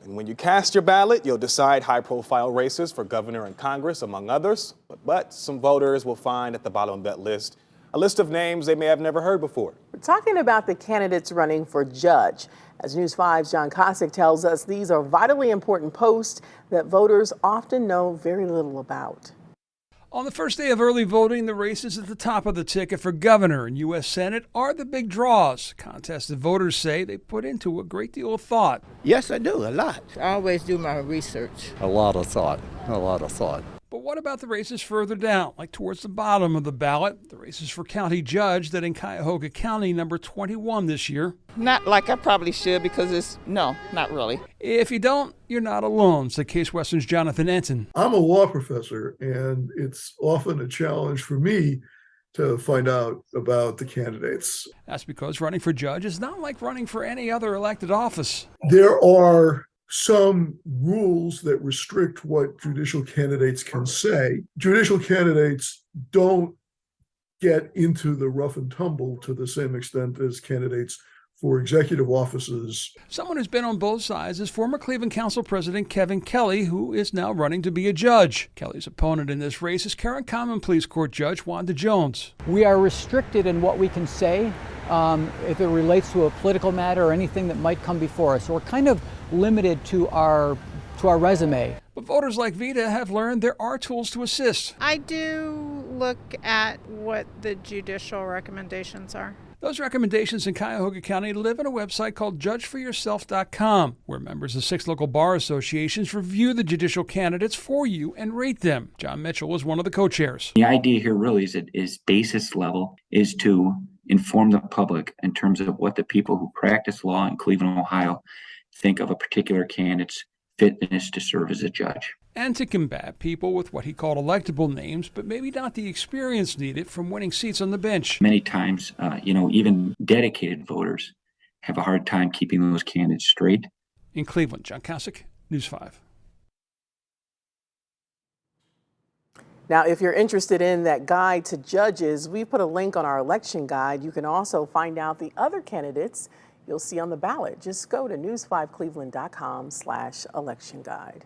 And when you cast your ballot, you'll decide high-profile races for governor and Congress, among others. But some voters will find at the bottom of that list a list of names they may have never heard before. We're talking about the candidates running for judge. As News 5's John Kosick tells us, these are vitally important posts that voters often know very little about. On the first day of early voting, the races at the top of the ticket for governor and U.S. Senate are the big draws. Contests that voters say they put into a great deal of thought. Yes, I do, a lot. I always do my research. A lot of thought. But what about the races further down, like towards the bottom of the ballot? The races for county judge that in Cuyahoga County, number 21 this year. Not like I probably should because no, not really. If you don't, you're not alone, said Case Western's Jonathan Enton. I'm a law professor, and it's often a challenge for me to find out about the candidates. That's because running for judge is not like running for any other elected office. There are some rules that restrict what judicial candidates can say. Judicial candidates don't get into the rough and tumble to the same extent as candidates for executive offices. Someone who's been on both sides is former Cleveland Council President Kevin Kelly, who is now running to be a judge. Kelly's opponent in this race is Karen Common Police Court Judge Wanda Jones. We are restricted in what we can say if it relates to a political matter or anything that might come before us. So we're kind of limited to our resume. But voters like Vita have learned there are tools to assist. I do look at what the judicial recommendations are. Those recommendations in Cuyahoga County live on a website called judgeforyourself.com, where members of 6 local bar associations review the judicial candidates for you and rate them. John Mitchell was one of the co-chairs. The idea here really is basis level is to inform the public in terms of what the people who practice law in Cleveland, Ohio, think of a particular candidate's fitness to serve as a judge. And to combat people with what he called electable names, but maybe not the experience needed from winning seats on the bench. Many times, even dedicated voters have a hard time keeping those candidates straight. In Cleveland, John Kosick, News 5. Now, if you're interested in that guide to judges, we put a link on our election guide. You can also find out the other candidates you'll see on the ballot. Just go to news5cleveland.com/election guide.